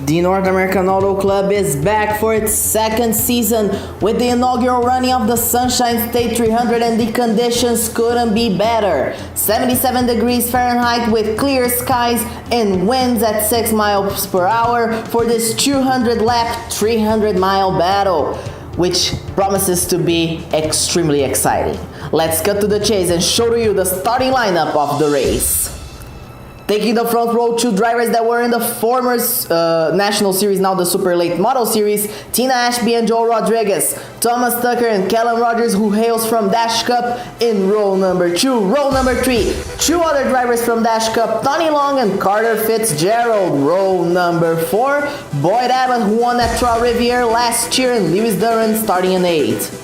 The North American Auto Club is back for its second season with the inaugural running of the Sunshine State 300, and the conditions couldn't be better. 77 degrees Fahrenheit with clear skies and winds at 6 miles per hour for this 200-lap, 300-mile battle, which promises to be extremely exciting. Let's cut to the chase and show to you the starting lineup of the race. Taking the front row, two drivers that were in the former National Series, now the Super Late Model Series, Tina Ashby and Joe Rodriguez, Thomas Tucker and Kellen Rogers, who hails from Dash Cup in row number 2. Row number 3, two other drivers from Dash Cup, Tony Long and Carter Fitzgerald. Row number 4, Boyd Abbott, who won at Trois Rivières last year, and Lewis Duran starting in 8.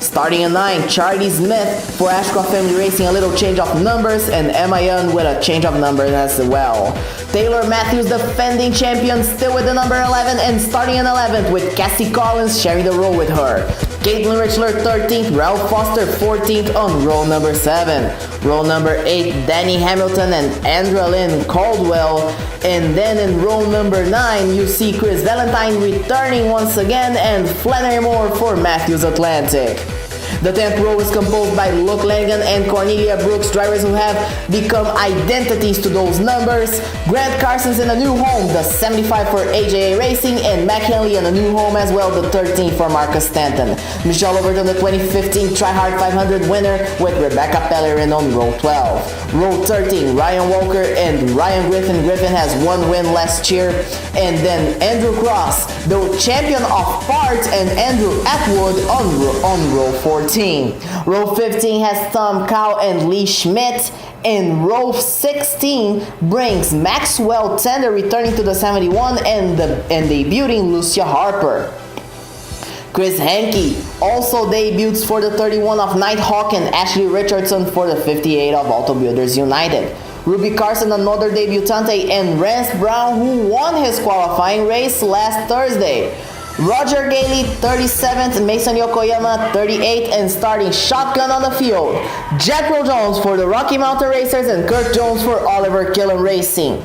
Starting in 9, Charlie Smith for Ashcroft Family Racing, a little change of numbers, and Emma Young with a change of numbers as well. Taylor Matthews, defending champion, still with the number 11, and starting in 11th with Cassie Collins sharing the row with her. Caitlin Richler 13th, Ralph Foster 14th on row number 7. Row number 8, Danny Hamilton and Andra Lynn Caldwell. And then in row number 9, you see Chris Valentine returning once again, and Flannery Moore for Matthews Atlantic. The 10th row is composed by Luke Langan and Cornelia Brooks, drivers who have become identities to those numbers. Grant Carson's in a new home, the 75 for AJA Racing, and Mac Henley in a new home as well, the 13 for Marcus Stanton. Michelle Overton, the 2015 Try-Hard 500 winner, with Rebecca Pellerin on row 12. Row 13, Ryan Walker and Ryan Griffin. Griffin has one win last year. And then Andrew Cross, the champion of parts, and Andrew Atwood on row 14. Row 15 has Tom Cow and Lee Schmidt, and row 16 brings Maxwell Tender returning to the 71 and debuting Lucia Harper. Chris Henke also debuts for the 31 of Nighthawk, and Ashley Richardson for the 58 of Auto Builders United. Ruby Carson, another debutante, and Rance Brown, who won his qualifying race last Thursday. Roger Gailey 37th, Mason Yokoyama 38th, and starting shotgun on the field, Jack Rowe Jones for the Rocky Mountain Racers and Kurt Jones for Oliver Killen Racing.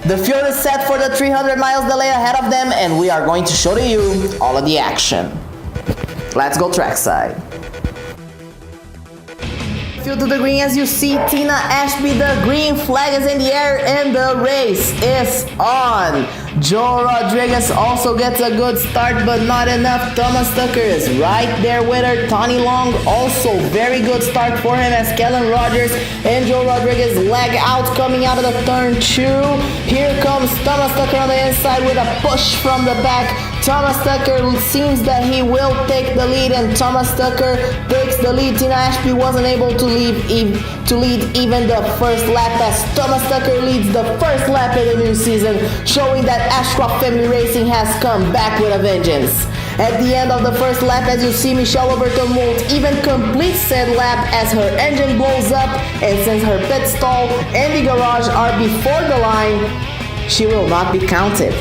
The field is set for the 300 miles delay ahead of them, and we are going to show to you all of the action. Let's go trackside. Field to the green, as you see Tina Ashby, the green flag is in the air and the race is on. Joe Rodriguez also gets a good start, but not enough. Thomas Tucker is right there with her. Tony Long, also very good start for him, as Kellen Rogers and Joe Rodriguez lag out coming out of the turn 2. Here comes Thomas Tucker on the inside with a push from the back. Thomas Tucker seems that he will take the lead, and Thomas Tucker takes the lead. Tina Ashby wasn't able to lead even the first lap, as Thomas Tucker leads the first lap of the new season, showing that Ashcroft Family Racing has come back with a vengeance. At the end of the first lap, as you see, Michelle Overton won't even complete said lap as her engine blows up, and since her pit stall and the garage are before the line, she will not be counted.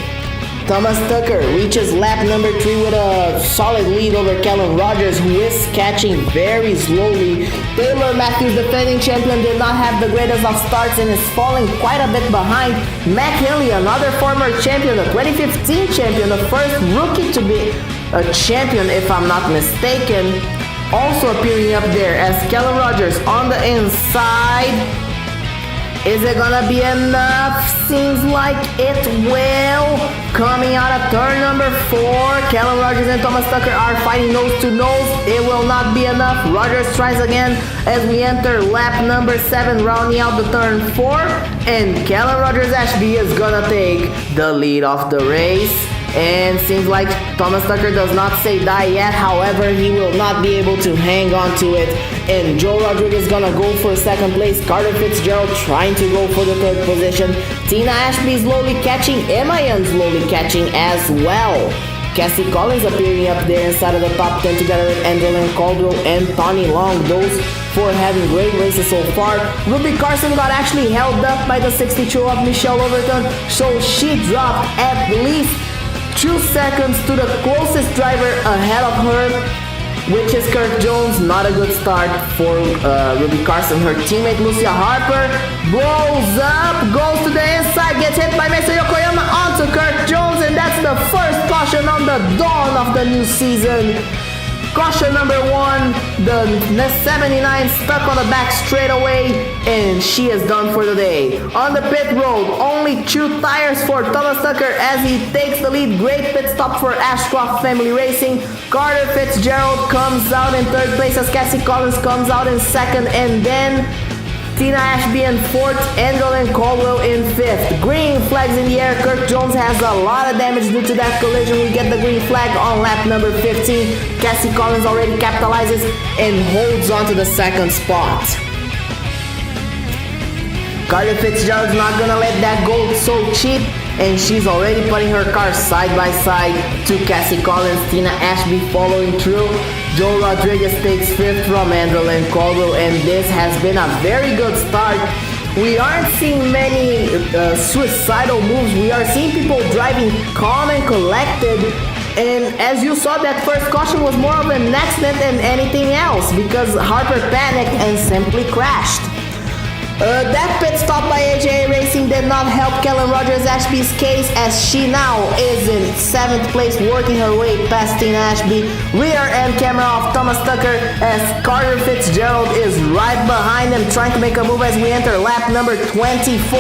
Thomas Tucker reaches lap number 3 with a solid lead over Kellen Rogers, who is catching very slowly. Taylor Matthews, defending champion, did not have the greatest of starts and is falling quite a bit behind. Mac Henley, another former champion, the 2015 champion, the first rookie to be a champion if I'm not mistaken, also appearing up there, as Kellen Rogers on the inside. Is it gonna be enough? Seems like it will. Coming out of turn number 4, Kellen Rogers and Thomas Tucker are fighting nose to nose. It will not be enough. Rogers tries again as we enter lap number 7, rounding out the turn 4. And Kellen Rogers Ashby is gonna take the lead of the race. And seems like Thomas Tucker does not say die yet. However, he will not be able to hang on to it. And Joe Rodriguez is gonna go for second place. Carter Fitzgerald trying to go for the third position. Tina Ashby slowly catching. Emma Young slowly catching as well. Cassie Collins appearing up there inside of the top 10 together with Andrew Caldwell and Tony Long. Those four having great races so far. Ruby Carson got actually held up by the 62 of Michelle Overton, so she dropped at least 2 seconds to the closest driver ahead of her. which is Kirk Jones. Not a good start for Ruby Carson. Her teammate Lucia Harper blows up, goes to the inside, gets hit by Mason Yokoyama onto Kirk Jones, and that's the first caution on the dawn of the new season. Caution number 1, the 79 stuck on the back straightaway, and she is done for the day. On the pit road, only 2 tires for Thomas Tucker as he takes the lead. Great pit stop for Ashcroft Family Racing. Carter Fitzgerald comes out in 3rd place as Cassie Collins comes out in 2nd, and then Tina Ashby in 4th, Andrew Caldwell in 5th. Green flags in the air. Kirk Jones has a lot of damage due to that collision. We get the green flag on lap number 15. Cassie Collins already capitalizes and holds on to the 2nd spot. Carter Fitzgerald's not gonna let that go so cheap, and she's already putting her car side by side to Cassie Collins. Tina Ashby following through. Joe Rodriguez takes 5th from Andrew Caldwell, and this has been a very good start. We aren't seeing many suicidal moves. We are seeing people driving calm and collected, and as you saw, that first caution was more of an accident than anything else because Harper panicked and simply crashed. That pit stop by AJA Racing did not help Kellen Rogers Ashby's case, as she now is in 7th place, working her way past Tina Ashby. Rear end camera of Thomas Tucker as Carter Fitzgerald is right behind him, trying to make a move as we enter lap number 24.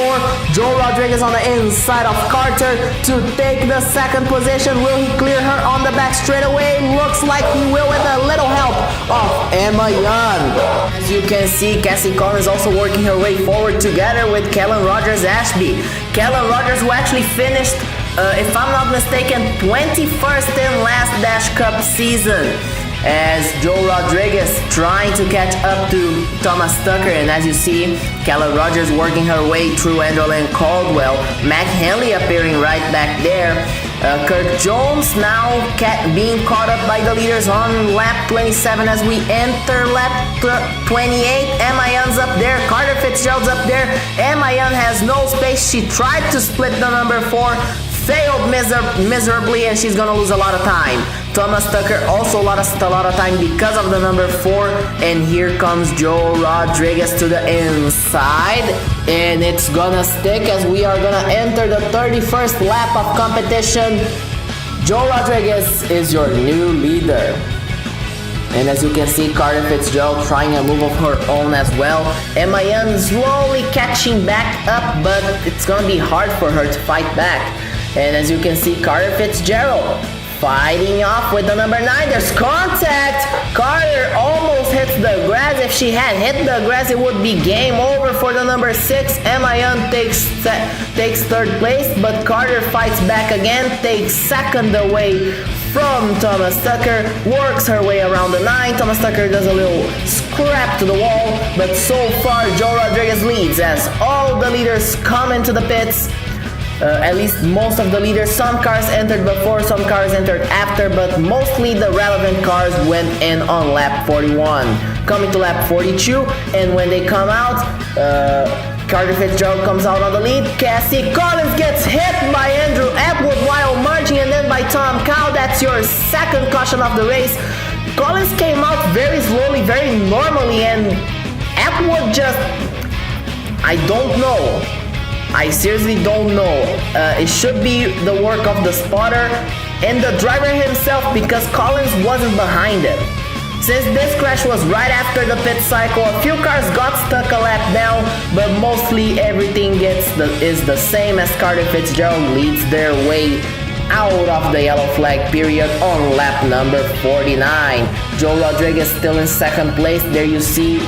Joe Rodriguez on the inside of Carter to take the 2nd position. Will he clear her on the back straightaway? Looks like he will with a little help of Emma Young. As you can see, Cassie Collins also working her way forward together with Kellen Rogers Ashby. Kellen Rogers, who actually finished, if I'm not mistaken, 21st in last Dash Cup season, as Joe Rodriguez trying to catch up to Thomas Tucker. And as you see, Kellen Rogers working her way through Andrew Caldwell. Mac Henley appearing right back there. Kirk Jones now being caught up by the leaders on lap 27 as we enter lap 28. Emma Young's up there. Carter Fitzgerald's up there. Emma Young has no space. She tried to split the number 4. Failed miserably, and she's gonna lose a lot of time. Thomas Tucker also lost a lot of time because of the number 4, and here comes Joe Rodriguez to the inside, and it's gonna stick as we are gonna enter the 31st lap of competition. Joe Rodriguez is your new leader. And as you can see, Carter Fitzgerald trying a move of her own as well. Emma Young slowly catching back up, but it's gonna be hard for her to fight back. And as you can see, Carter Fitzgerald fighting off with the number 9. There's contact. Carter almost hits the grass. If she had hit the grass, it would be game over for the number 6. Emma Young takes 3rd place, but Carter fights back again, takes 2nd away from Thomas Tucker, works her way around the 9. Thomas Tucker does a little scrap to the wall, but so far Joe Rodriguez leads as all the leaders come into the pits. At least most of the leaders. Some cars entered before, some cars entered after, but mostly the relevant cars went in on lap 41. Coming to lap 42, and when they come out, Carter Fitzgerald comes out on the lead. Cassie Collins gets hit by Andrew Atwood while merging, and then by Tom Cow. That's your 2nd caution of the race. Collins came out very slowly, very normally, and Atwood just, I don't know. I seriously don't know. It should be the work of the spotter and the driver himself, because Collins wasn't behind him. Since this crash was right after the pit cycle, a few cars got stuck a lap down, but mostly everything is the same as Carter Fitzgerald leads their way out of the yellow flag period on lap number 49. Joe Rodriguez still in 2nd place. There you see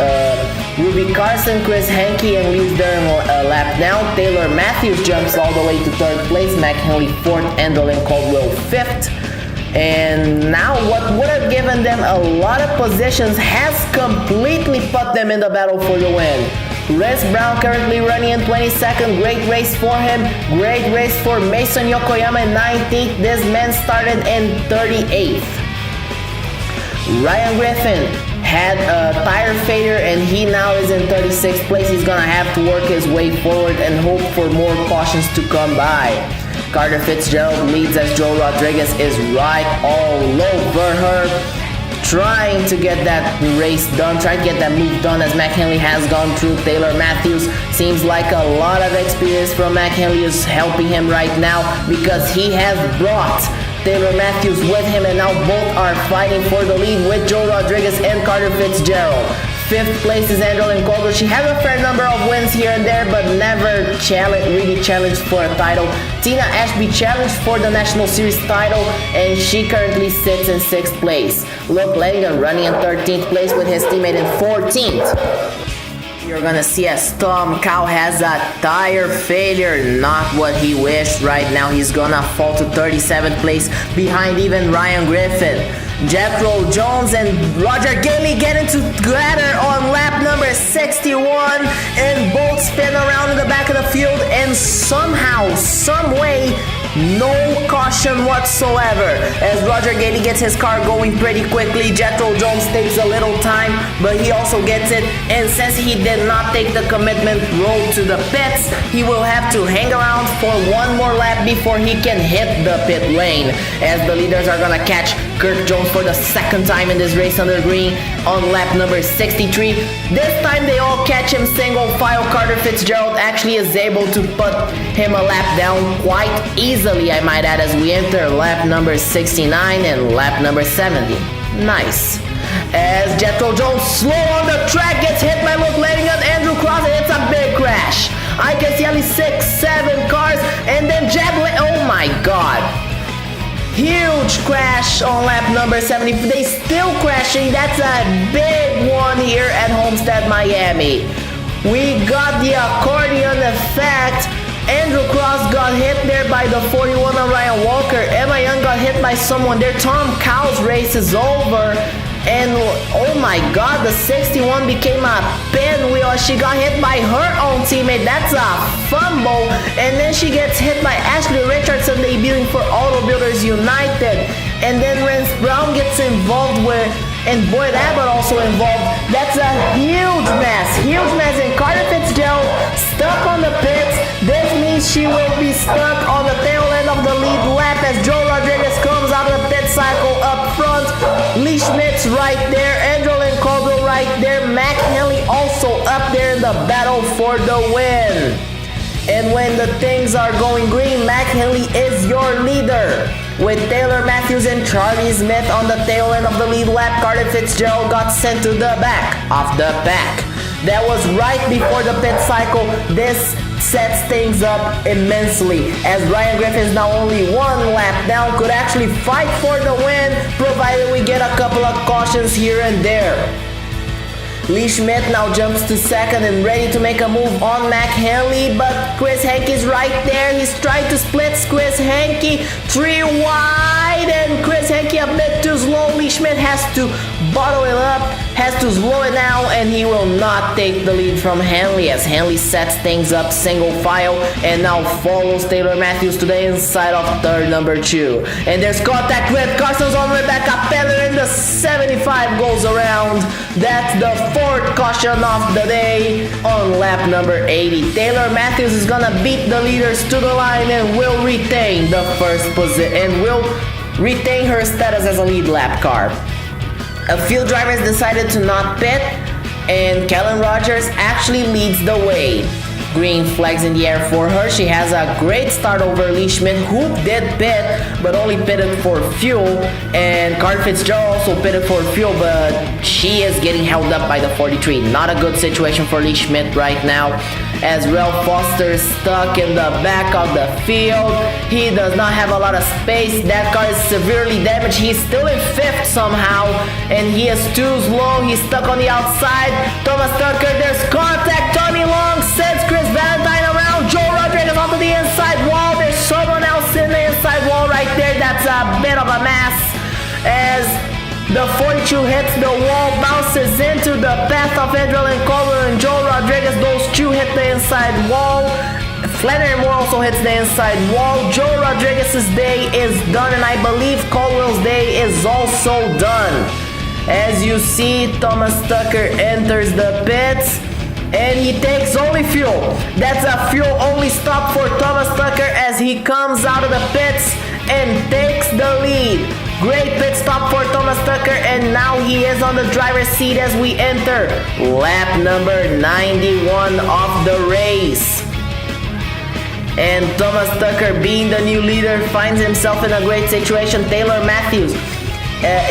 Ruby Carson, Chris Henke, and Lewis Durham a lap down. Taylor Matthews jumps all the way to 3rd place. Mac Henley 4th, Andrew Caldwell 5th. And now what would have given them a lot of positions has completely put them in the battle for the win. Rez Brown currently running in 22nd. Great race for him. Great race for Mason Yokoyama in 19th. This man started in 38th. Ryan Griffin had a tire failure, and he now is in 36th place. He's gonna have to work his way forward and hope for more cautions to come by. Carter Fitzgerald leads as Joe Rodriguez is right all over her, trying to get that race done, trying to get that move done as Mac Henley has gone through. Taylor Matthews seems like a lot of experience from Mac Henley is helping him right now because he has brought Taylor Matthews with him, and now both are fighting for the lead with Joe Rodriguez and Carter Fitzgerald. 5th place is Andrew Caldwell. She has a fair number of wins here and there, but never really challenged for a title. Tina Ashby challenged for the National Series title, and she currently sits in 6th place. Luke Lanigan running in 13th place with his teammate in 14th. You're gonna see as Tom Cow has a tire failure, not what he wished. Right now he's gonna fall to 37th place behind even Ryan Griffin. Jethro Jones and Roger Gailey get together on lap number 61 and both spin around in the back of the field, and somehow, some way, no caution whatsoever. As Roger Gailey gets his car going pretty quickly, Jethro Jones takes a little time, but he also gets it, and since he did not take the commitment road to the pits, he will have to hang around for one more lap before he can hit the pit lane, as the leaders are gonna catch Kirk Jones for the 2nd time in this race under green on lap number 63. This time they all catch him single file. Carter Fitzgerald actually is able to put him a lap down quite easily, I might add, as we enter lap number 69 and lap number 70. Nice. As Jethro Jones slow on the track gets hit by Luke Lanigan, Andrew Cross, and it's a big crash. I can see at least 6-7 cars, and then oh my god. Huge crash on lap number 70. They still crashing. That's a big one here at Homestead-Miami. We got the accordion effect. Andrew Cross got hit there by the 41 of Ryan Walker. Emma Young got hit by someone there. Tom Cow's race is over. And oh my god, the 61 became a pinwheel. She got hit by her own teammate. That's a fumble. And then she gets hit by Ashley Richardson, debuting for Auto Builders United. And then Rance Brown gets involved and Boyd Abbott also involved. That's a huge mess. And Carter Fitzgerald stuck on the pits. This means she will be stuck on the tail end of the lead lap as Joe Rodriguez comes out of the pit cycle up front. Lee Schmidt's right there, Andrew Caldwell right there, Mac Henley also up there in the battle for the win. And when the things are going green, Mac Henley is your leader. With Taylor Matthews and Charlie Smith on the tail end of the lead lap, Carter Fitzgerald got sent to the back of the pack. That was right before the pit cycle. This sets things up immensely, as Ryan Griffin is now only one lap down, could actually fight for the win, provided we get a couple of cautions here and there. Lee Schmidt now jumps to 2nd and ready to make a move on Mac Henley, but Chris Hankey's right there. He's trying to split Chris Hankey 3 wide, and Chris Hankey a bit too slow. Lee Schmidt has to bottle it up, has to slow it down, and he will not take the lead from Henley, as Henley sets things up single file and now follows Taylor Matthews to the inside of turn number 2. And there's contact with Carson's on Rebecca Peller, and the 75 goes around. That's the 4th caution of the day on lap number 80. Taylor Matthews is gonna beat the leaders to the line and will retain the 1st position and will retain her status as a lead lap car. A few drivers decided to not pit, and Kellen Rogers actually leads the way. Green flags in the air for her. She has a great start over Lee Schmidt, who did pit, but only pitted for fuel. And Carter Fitzgerald also pitted for fuel, but she is getting held up by the 43. Not a good situation for Lee Schmidt right now, as Ralph Foster is stuck in the back of the field. He does not have a lot of space. That car is severely damaged. He's still in 5th somehow, and he is too slow. He's stuck on the outside. Thomas Tucker, there's contact. Tony Long sends Chris Valentine around. Joe Rodriguez onto the inside wall. There's someone else in the inside wall right there. That's a bit of a mess, as the 42 hits the wall, bounces into the path of Andrew Caldwell and Joe Rodriguez. Those two hit the inside wall. Flannery Moore also hits the inside wall. Joe Rodriguez's day is done, and I believe Caldwell's day is also done. As you see, Thomas Tucker enters the pits, and he takes only fuel. That's a fuel only stop for Thomas Tucker as he comes out of the pits and takes the lead. Great pit stop for Thomas Tucker, and now he is on the driver's seat as we enter lap number 91 of the race. And Thomas Tucker, being the new leader, finds himself in a great situation. Taylor Matthews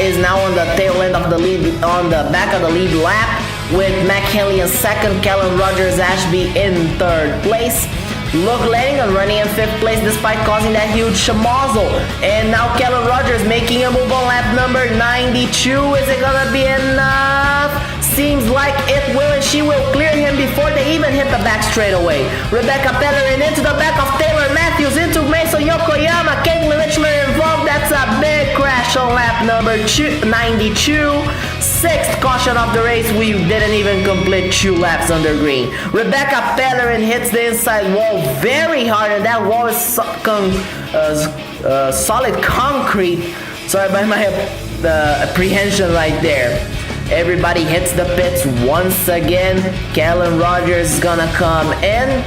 is now on the tail end of the lead, on the back of the lead lap, with Mac Henley in second, Callum Rogers-Ashby in third place. Luke Lanigan running in fifth place despite causing that huge schmozzle. And now Callum Rogers making a move on lap number 92. Is it gonna be enough? Seems like it will, and she will clear him before they even hit the back straightaway. Rebecca Pellerin into the back of Taylor Matthews, into Mason Yokoyama. Caitlin Richmond involved. That's a big crash on lap number 92. Sixth caution of the race. We didn't even complete 2 laps under green. Rebecca Pellerin hits the inside wall very hard, and that wall is solid concrete. Sorry about my apprehension right there. Everybody hits the pits once again. Callum Rogers is gonna come in,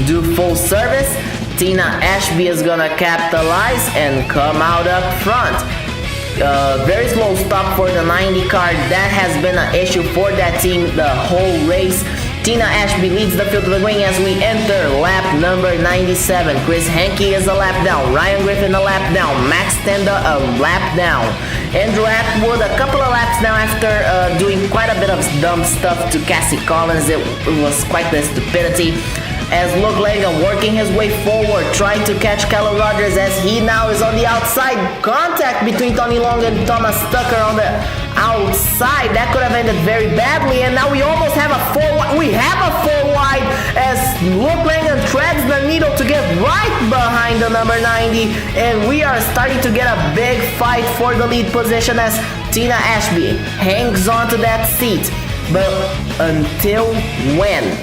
do full service. Tina Ashby is gonna capitalize and come out up front. Very slow stop for the 90 car. That has been an issue for that team the whole race. Tina Ashby leads the field to the wing as we enter lap number 97. Chris Hankey is a lap down. Ryan Griffin a lap down. Max Tenda a lap down. Andrew Atwood a couple of laps now after doing quite a bit of dumb stuff to Cassie Collins. It was quite the stupidity. As Luke Lanigan working his way forward, trying to catch Callum Rogers as he now is on the outside. Contact between Tony Long and Thomas Tucker on the outside. That could have ended very badly, and now we almost have a 4 wide. We have a 4 wide as Luke Lanigan treads the needle to get right behind the number 90, and we are starting to get a big fight for the lead position as Tina Ashby hangs on to that seat. But until when?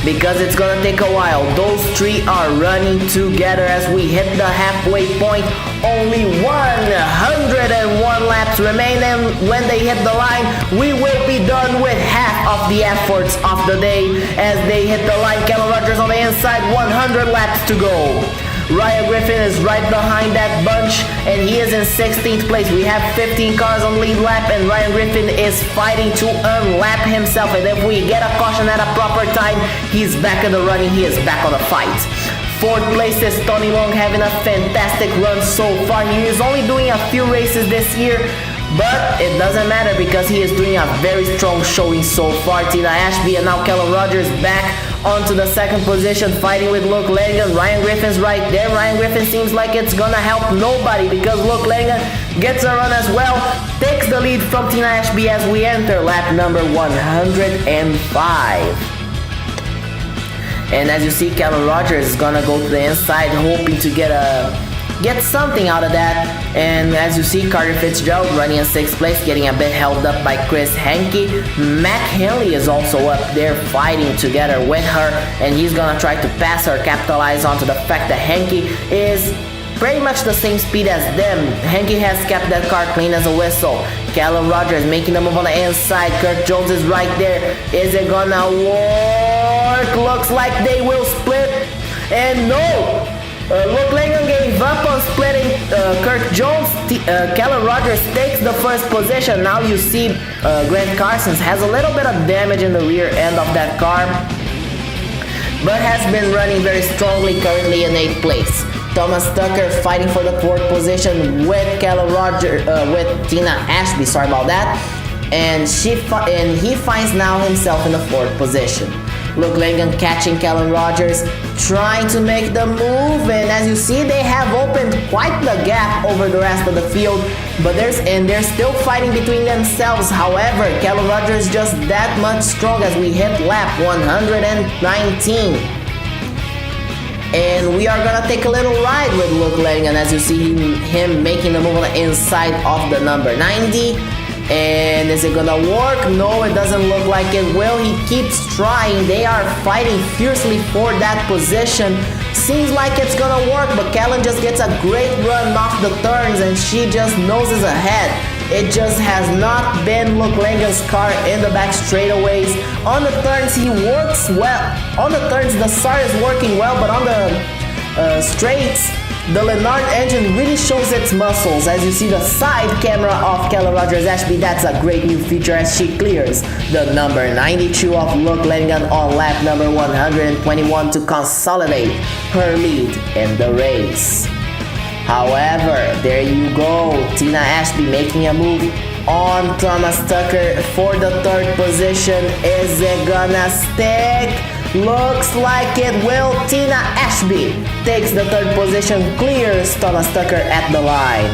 Because it's gonna take a while. Those 3 are running together as we hit the halfway point. Only 101 laps remain, and when they hit the line, we will be done with half of the efforts of the day. As they hit the line, Callum Rogers on the inside, 100 laps to go. Ryan Griffin is right behind that bunch, and he is in 16th place. We have 15 cars on lead lap, and Ryan Griffin is fighting to unlap himself. And if we get a caution at a proper time, he's back in the running. He is back on the fight. 4th place is Tony Long, having a fantastic run so far. He is only doing a few races this year, but it doesn't matter because he is doing a very strong showing so far. Tina Ashby and now Callum Rogers back onto the 2nd position, fighting with Luke Lanigan. Ryan Griffin's right there. Ryan Griffin seems like it's gonna help nobody because Luke Lanigan gets a run as well. Takes the lead from Tina Ashby as we enter lap number 105. And as you see, Callum Rogers is gonna go to the inside, hoping to get something out of that. And as you see, Carter Fitzgerald running in 6th place, getting a bit held up by Chris Hankey. Mac Henley is also up there fighting together with her, and he's gonna try to pass her, capitalize onto the fact that Hankey is pretty much the same speed as them. Hankey has kept that car clean as a whistle. Callum Rogers making the move on the inside. Kirk Jones is right there. Is it gonna work? Looks like they will split, and no! Luke Lanigan gave up on splitting Kirk Jones. Callum Rogers takes the 1st position. Now you see Grant Carsons has a little bit of damage in the rear end of that car, but has been running very strongly, currently in 8th place. Thomas Tucker fighting for the 4th position with with Tina Ashby, sorry about that. And he finds now himself in the 4th position. Luke Lanigan catching Callum Rogers, trying to make the move, and as you see, they have opened quite the gap over the rest of the field, but they're still fighting between themselves. However, Callum Rogers is just that much strong as we hit lap 119. And we are gonna take a little ride with Luke Lanigan as you see him making the move on the inside of the number 90. And is it gonna work? No, it doesn't look like it will. He keeps trying. They are fighting fiercely for that position. Seems like it's gonna work, but Callum just gets a great run off the turns and she just noses ahead. It just has not been Luke Lanigan's car in the back straightaways. On the turns, he works well. On the turns, the SAR is working well, but on the straights, The Lennard engine really shows its muscles. As you see the side camera of Kellen Rogers-Ashby, that's a great new feature as she clears the number 92 of Luke Lanigan on lap number 121 to consolidate her lead in the race. However, there you go, Tina Ashby making a move on Thomas Tucker for the third position. Is it gonna stick? Looks like it will. Tina Ashby takes the third position, clears Thomas Tucker at the line.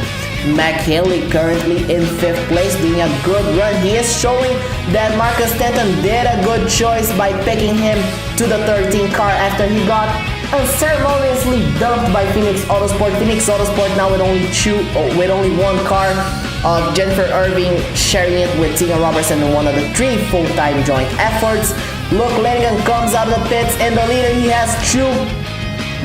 McKinley currently in 5th place, doing a good run. He is showing that Marcus Stanton did a good choice by picking him to the 13th car after he got unceremoniously dumped by Phoenix Autosport. Phoenix Autosport now with only one car. Jennifer Irving sharing it with Tegan Robertson in one of the 3 full-time joint efforts. Luke Lanigan comes out of the pits and the leader. He has 2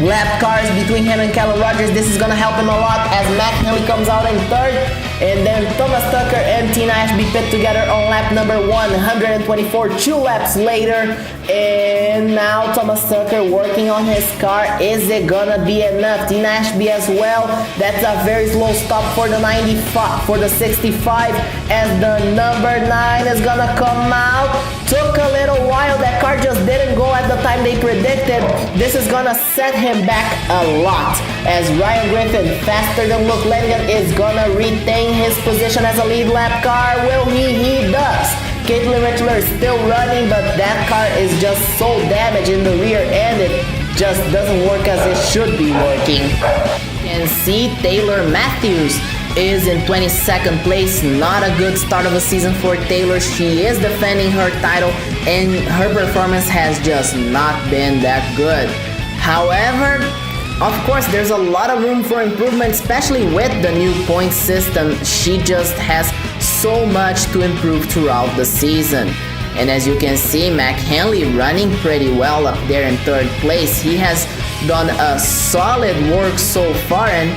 lap cars between him and Kellen Rogers. This is gonna help him a lot as McKinley comes out in 3rd, and then Thomas Tucker and Tina Ashby pit together on lap number 124, 2 laps later. And now Thomas Tucker working on his car. Is it gonna be enough? Tina Ashby as well. That's a very slow stop for the 95, for the 65, as the number 9 is gonna come out. Took a little while. That car just didn't go at the time they predicted. This is gonna set him back a lot, as Ryan Griffin, faster than Luke Lanigan, is gonna retain his position as a lead lap car. Will he? He does. Caitlin Richler is still running, but that car is just so damaged in the rear end, it just doesn't work as it should be working. And see, Taylor Matthews is in 22nd place. Not a good start of the season for Taylor. She is defending her title and her performance has just not been that good. However, of course, there's a lot of room for improvement, especially with the new point system. She just has so much to improve throughout the season. And as you can see, McKinley running pretty well up there in 3rd place. He has done a solid work so far, and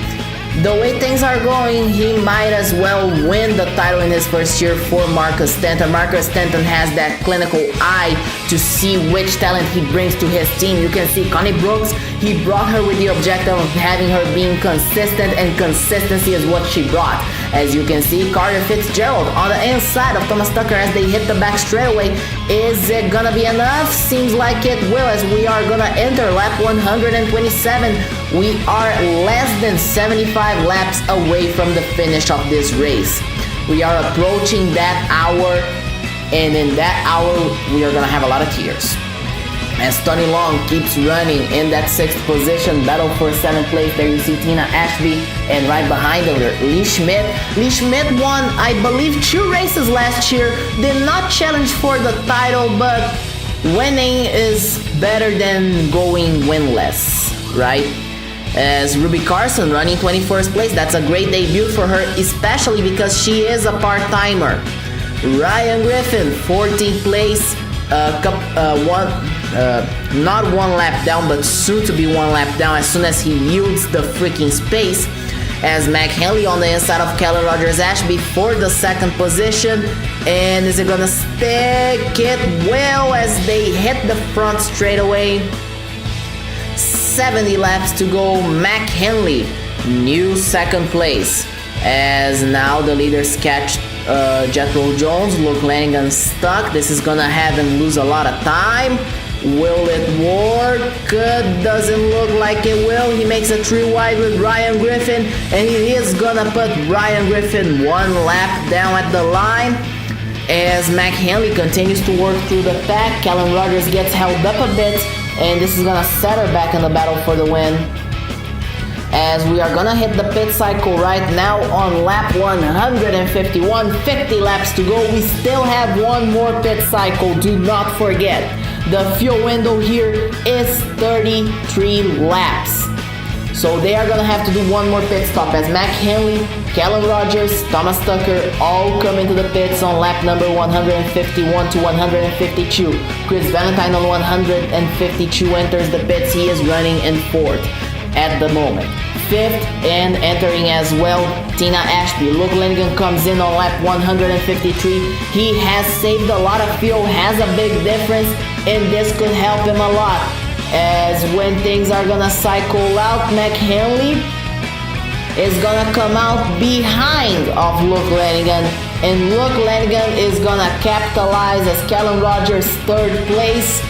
the way things are going, he might as well win the title in his first year for Marcus Stanton. Marcus Stanton has that clinical eye to see which talent he brings to his team. You can see Connie Brooks, he brought her with the objective of having her being consistent, and consistency is what she brought. As you can see, Carter Fitzgerald on the inside of Thomas Tucker as they hit the back straightaway. Is it gonna be enough? Seems like it will, as we are gonna enter lap 127. We are less than 75 laps away from the finish of this race. We are approaching that hour, and in that hour we are gonna have a lot of tears. As Tony Long keeps running in that 6th position, battle for 7th place. There you see Tina Ashby, and right behind her, Lee Schmidt. Lee Schmidt won, I believe, 2 races last year. Did not challenge for the title, but winning is better than going winless, right? As Ruby Carson running 21st place, that's a great debut for her, especially because she is a part-timer. Ryan Griffin, 14th place, not 1 lap down, but soon to be 1 lap down as soon as he yields the freaking space. As McKinley on the inside of Kellen Rogers-Ashby for the 2nd position. And is it gonna stick? It will, as they hit the front straightaway. 70 laps to go. McKinley, new 2nd place, as now the leaders catch Jethro Jones. Luke Lanigan stuck. This is gonna have him lose a lot of time. Will it work? Doesn't look like it will. He makes a 3 wide with Ryan Griffin, and he is gonna put Ryan Griffin 1 lap down at the line. As McKinley continues to work through the pack, Kellen Rogers gets held up a bit, and this is gonna set her back in the battle for the win. As we are gonna hit the pit cycle right now on lap 151, 50 laps to go. We still have 1 more pit cycle, do not forget. The fuel window here is 33 laps. So they are gonna have to do 1 more pit stop, as McKinley, Kellen Rogers, Thomas Tucker all come into the pits on lap number 151 to 152. Chris Valentine on 152 enters the pits. He is running in 4th at the moment. 5th and entering as well, Tina Ashby. Luke Lanigan comes in on lap 153. He has saved a lot of fuel, has a big difference, and this could help him a lot. As when things are gonna cycle out, McKinley is gonna come out behind of Luke Lanigan, and Luke Lanigan is gonna capitalize as Callum Rogers third place,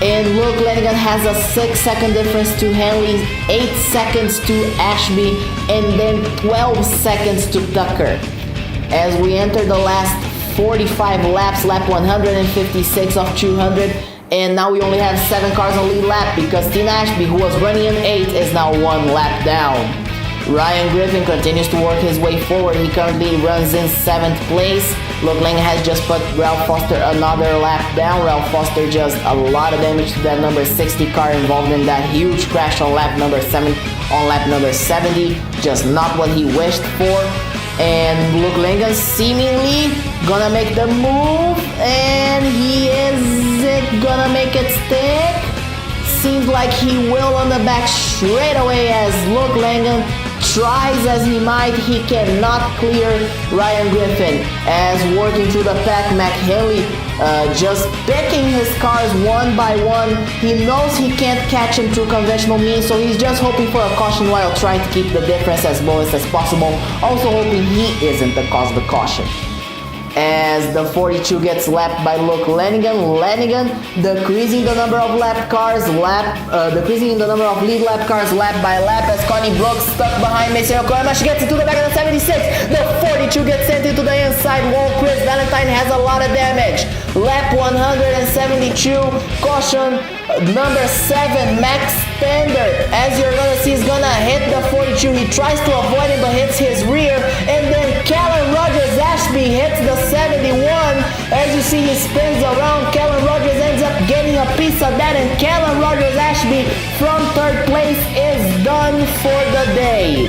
and Luke Lanigan has a 6-second difference to Henley, 8 seconds to Ashby, and then 12 seconds to Tucker. As we enter the last 45 laps, lap 156 of 200, and now we only have 7 cars on lead lap because Team Ashby, who was running in 8th, is now 1 lap down. Ryan Griffin continues to work his way forward. He currently runs in 7th place. Luke Lanigan has just put Ralph Foster another lap down. Ralph Foster just a lot of damage to that number 60 car involved in that huge crash on lap number 70. Just not what he wished for. And Luke Lanigan seemingly gonna make the move, and he isn't gonna make it stick. Seems like he will on the back straight away as Luke Lanigan tries as he might. He cannot clear Ryan Griffin. As working through the pack, McHenley just picking his cars one by one. He knows he can't catch him through conventional means, so he's just hoping for a caution while trying to keep the difference as lowest as possible. Also hoping he isn't the cause of the caution. As the 42 gets lapped by Luke Lanigan, decreasing the number of lap cars, decreasing the number of lead lap cars lap by lap as Connie Brooks stuck behind Mason Yokoyama. She gets into the back of the 76. The 42 gets sent into the inside wall. Chris Valentine has a lot of damage. Lap 172, caution number 7, Max Standard. As you're gonna see, he's gonna hit the 42. He tries to avoid it but hits his rear, and then Callum Rogers Ashby hits the 71. As you see, he spins around. Callum Rogers ends up getting a piece of that, and Callum Rogers Ashby from third place is done for the day.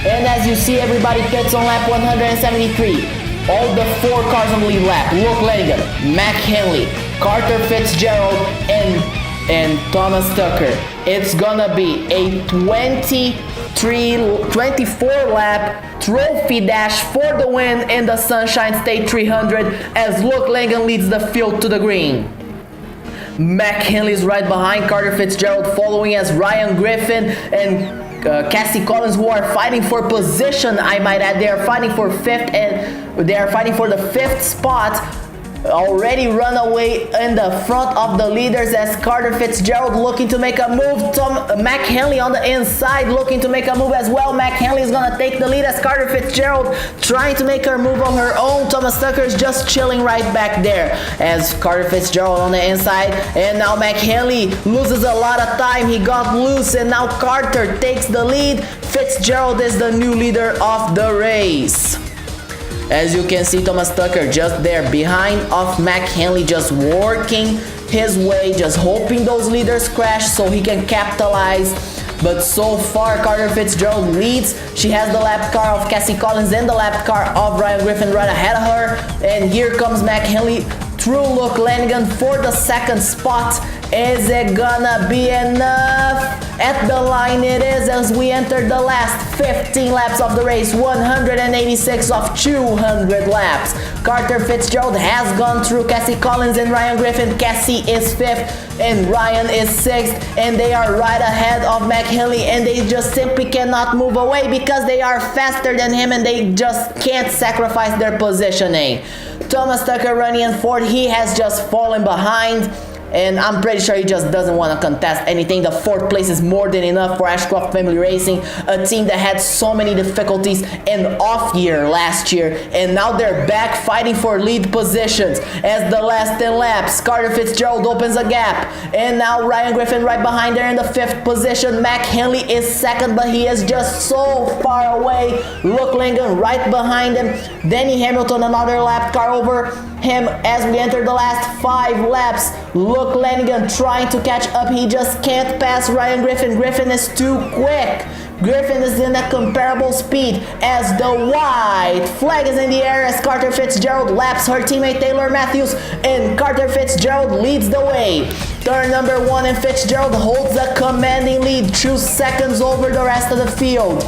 And as you see, everybody pits on lap 173. All the 4 cars on the lead lap: Luke Lanigan, Mac Henley, Carter Fitzgerald, and Thomas Tucker. It's gonna be a 24 lap trophy dash for the win in the Sunshine State 300 as Luke Lanigan leads the field to the green. Mac Henley is right behind Carter Fitzgerald, following as Ryan Griffin and Cassie Collins, who are fighting for position. I might add, they are fighting for 5th, and they are fighting for the 5th spot. Already run away in the front of the leaders as Carter Fitzgerald looking to make a move. Mac Henley on the inside looking to make a move as well. Mac Henley is gonna take the lead as Carter Fitzgerald trying to make her move on her own. Thomas Tucker is just chilling right back there as Carter Fitzgerald on the inside, and now Mac Henley loses a lot of time. He got loose, and now Carter takes the lead. Fitzgerald is the new leader of the race. As you can see, Thomas Tucker just there behind of Mac Henley, just working his way, just hoping those leaders crash so he can capitalize. But so far, Carter Fitzgerald leads. She has the lap car of Cassie Collins and the lap car of Ryan Griffin right ahead of her. And here comes Mac Henley through Luke Lanigan for the 2nd spot. Is it gonna be enough? At the line it is as we enter the last 15 laps of the race, 186 of 200 laps. Carter Fitzgerald has gone through Cassie Collins and Ryan Griffin. Cassie is 5th and Ryan is 6th, and they are right ahead of Mac Henley, and they just simply cannot move away because they are faster than him and they just can't sacrifice their positioning. Thomas Tucker running in 4th, he has just fallen behind. And I'm pretty sure he just doesn't want to contest anything. The 4th place is more than enough for Ashcroft Family Racing, a team that had so many difficulties in off year last year, and now they're back fighting for lead positions. As the last 10 laps, Carter Fitzgerald opens a gap, and now Ryan Griffin right behind there in the 5th position. Mac Henley is 2nd, but he is just so far away. Luke Lanigan right behind him. Denny Hamilton, another lap car over him as we enter the last 5 laps. Luke Lanigan trying to catch up. He just can't pass Ryan Griffin. Griffin is too quick. Griffin is in a comparable speed as the white flag is in the air as Carter Fitzgerald laps her teammate Taylor Matthews, and Carter Fitzgerald leads the way. Turn number 1, and Fitzgerald holds a commanding lead, 2 seconds over the rest of the field.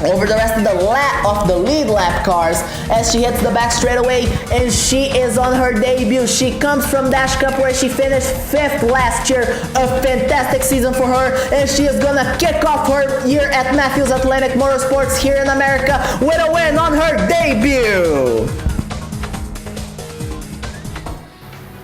over the rest of the lead lap cars as she hits the back straightaway, and she is on her debut. She comes from Dash Cup where she finished 5th last year, a fantastic season for her, and she is gonna kick off her year at Matthews Atlantic Motorsports here in America with a win on her debut.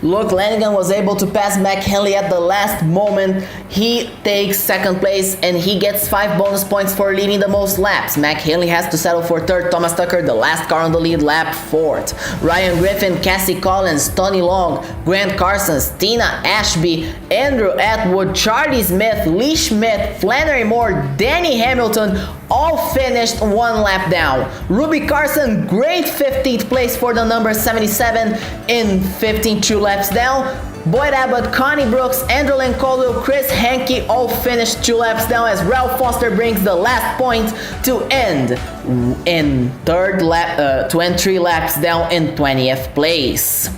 Luke Lanigan was able to pass McHenley at the last moment. He takes 2nd place and he gets 5 bonus points for leading the most laps. McHenley has to settle for 3rd. Thomas Tucker, the last car on the lead lap, 4th. Ryan Griffin, Cassie Collins, Tony Long, Grant Carson, Tina Ashby, Andrew Atwood, Charlie Smith, Lee Schmidt, Flannery Moore, Danny Hamilton, all finished 1 lap down. Ruby Carson, great 15th place for the number 77 in 15 2 laps down. Boyd Abbott, Connie Brooks, Andrew Lynn Caldwell, Chris Hankey all finished 2 laps down as Ralph Foster brings the last point to end in 3rd lap, 23 laps down in 20th place.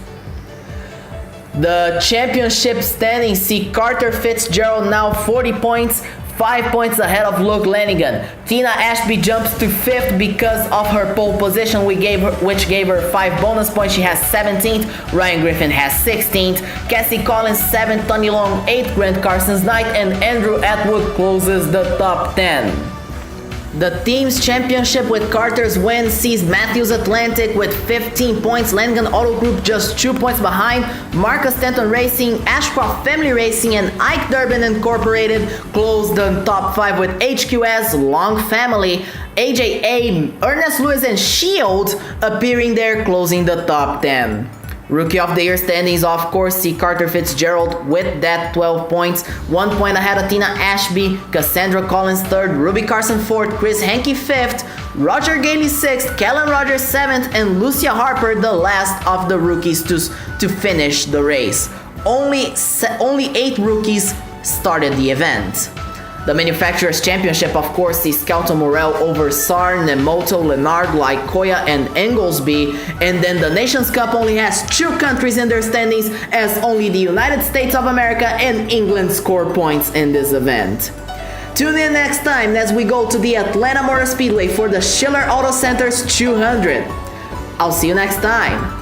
The championship standings see Carter Fitzgerald now 40 points, 5 points ahead of Luke Lanigan. Tina Ashby jumps to 5th because of her pole position, which gave her 5 bonus points. She has 17th. Ryan Griffin has 16th. Cassie Collins 7th. Tony Long 8th. Grant Carson's 9th. And Andrew Atwood closes the top 10. The team's championship with Carter's win sees Matthews Atlantic with 15 points, Lanigan Auto Group just 2 points behind, Marcus Stanton Racing, Ashcroft Family Racing, and Ike Durbin Incorporated close the top 5 with HQS, Long Family, AJA, Ernest Lewis, and Shield appearing there closing the top 10. Rookie of the Year standings, of course, see Carter Fitzgerald with that 12 points, 1 point ahead of Tina Ashby, Cassandra Collins 3rd, Ruby Carson 4th, Chris Hankey 5th, Roger Gailey 6th, Kellen Rogers 7th, and Lucia Harper the last of the rookies to finish the race. Only 8 rookies started the event. The Manufacturers' Championship, of course, sees Skelton Morel over Sar, Nemoto, Leonard, Lycoya, and Englesby. And then the Nations Cup only has 2 countries in their standings, as only the United States of America and England score points in this event. Tune in next time as we go to the Atlanta Motor Speedway for the Schiller Auto Center's 200. I'll see you next time.